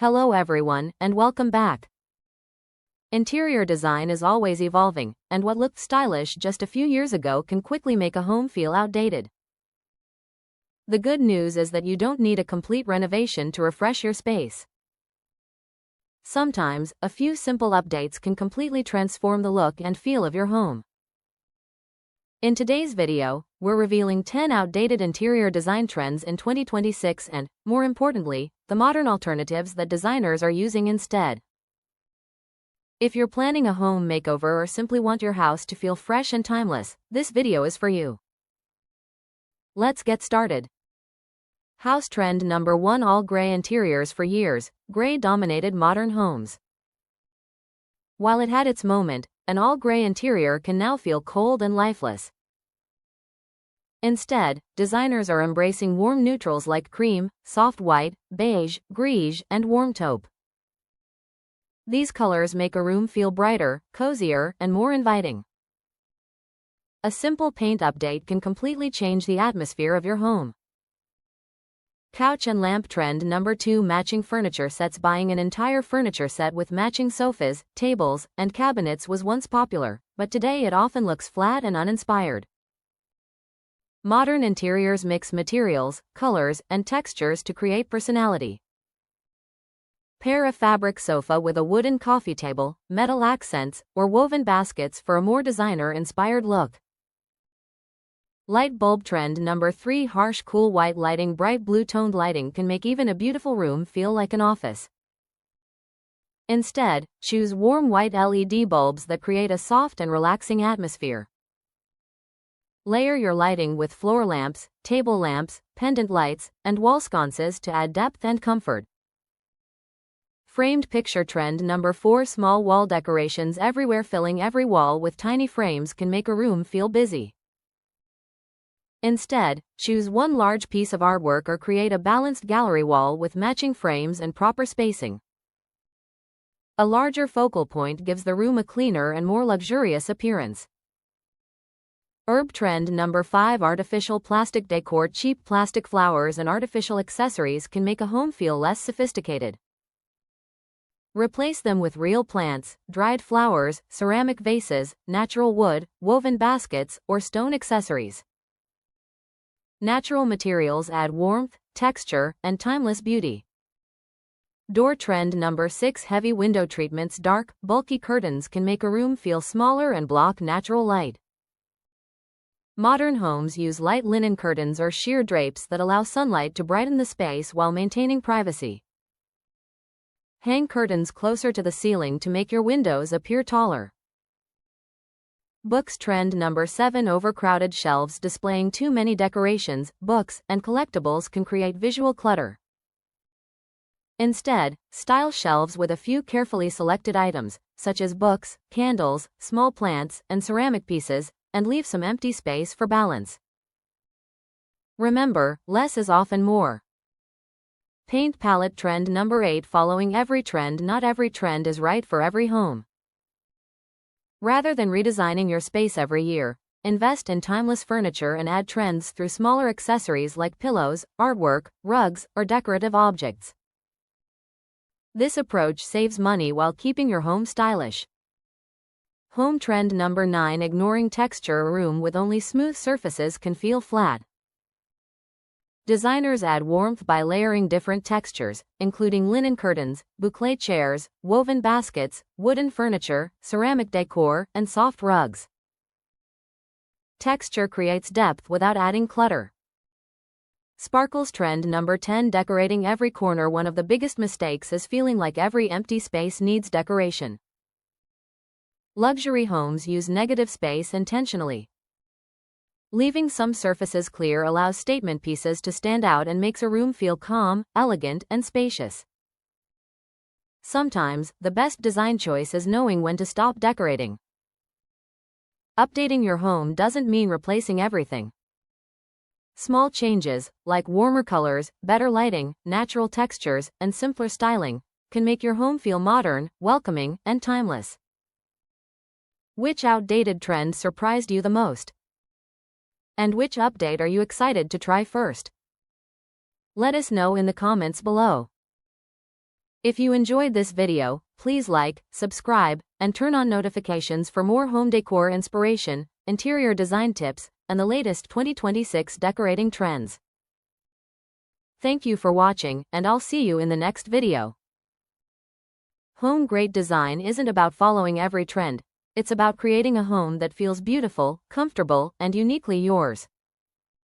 Hello everyone, and welcome back. Interior design is always evolving, and what looked stylish just a few years ago can quickly make a home feel outdated. The good news is that you don't need a complete renovation to refresh your space. Sometimes, a few simple updates can completely transform the look and feel of your home. In today's video, we're revealing 10 outdated interior design trends in 2026 and, more importantly, the modern alternatives that designers are using instead. If you're planning a home makeover or simply want your house to feel fresh and timeless, this video is for you. Let's get started. House trend number 1: all gray interiors. For years, gray dominated modern homes. While it had its moment, an all-gray interior can now feel cold and lifeless. Instead, designers are embracing warm neutrals like cream, soft white, beige, gris, and warm taupe. These colors make a room feel brighter, cozier, and more inviting. A simple paint update can completely change the atmosphere of your home. Couch and lamp trend number 2: matching furniture sets. Buying an entire furniture set with matching sofas, tables, and cabinets was once popular, but today it often looks flat and uninspired. Modern interiors mix materials, colors, and textures to create personality. Pair a fabric sofa with a wooden coffee table, metal accents, or woven baskets for a more designer-inspired look. Light bulb trend number 3: harsh cool white lighting. Bright blue-toned lighting can make even a beautiful room feel like an office. Instead, choose warm white LED bulbs that create a soft and relaxing atmosphere. Layer your lighting with floor lamps, table lamps, pendant lights, and wall sconces to add depth and comfort. Framed picture trend number 4: small wall decorations everywhere. Filling every wall with tiny frames can make a room feel busy. Instead, choose one large piece of artwork or create a balanced gallery wall with matching frames and proper spacing. A larger focal point gives the room a cleaner and more luxurious appearance. Herb trend number 5: artificial plastic decor. Cheap plastic flowers and artificial accessories can make a home feel less sophisticated. Replace them with real plants, dried flowers, ceramic vases, natural wood, woven baskets, or stone accessories. Natural materials add warmth, texture, and timeless beauty. Door trend number 6: heavy window treatments. Dark, bulky curtains can make a room feel smaller and block natural light. Modern homes use light linen curtains or sheer drapes that allow sunlight to brighten the space while maintaining privacy. Hang curtains closer to the ceiling to make your windows appear taller. Books trend number 7: overcrowded shelves. Displaying too many decorations, books, and collectibles can create visual clutter. Instead, style shelves with a few carefully selected items, such as books, candles, small plants, and ceramic pieces, and leave some empty space for balance. Remember, less is often more. Paint palette trend number 8: following every trend. Not every trend is right for every home. Rather than redesigning your space every year, invest in timeless furniture and add trends through smaller accessories like pillows, artwork, rugs, or decorative objects. This approach saves money while keeping your home stylish. Home trend number 9: ignoring texture. A room with only smooth surfaces can feel flat. Designers add warmth by layering different textures, including linen curtains, boucle chairs, woven baskets, wooden furniture, ceramic decor, and soft rugs. Texture creates depth without adding clutter. Sparkles trend number 10: decorating every corner. One of the biggest mistakes is feeling like every empty space needs decoration. Luxury homes use negative space intentionally. Leaving some surfaces clear allows statement pieces to stand out and makes a room feel calm, elegant, and spacious. Sometimes, the best design choice is knowing when to stop decorating. Updating your home doesn't mean replacing everything. Small changes, like warmer colors, better lighting, natural textures, and simpler styling, can make your home feel modern, welcoming, and timeless. Which outdated trend surprised you the most? And which update are you excited to try first? Let us know in the comments below. If you enjoyed this video, please like, subscribe, and turn on notifications for more home decor inspiration, interior design tips, and the latest 2026 decorating trends. Thank you for watching, and I'll see you in the next video. Home-grade design isn't about following every trend. It's about creating a home that feels beautiful, comfortable, and uniquely yours.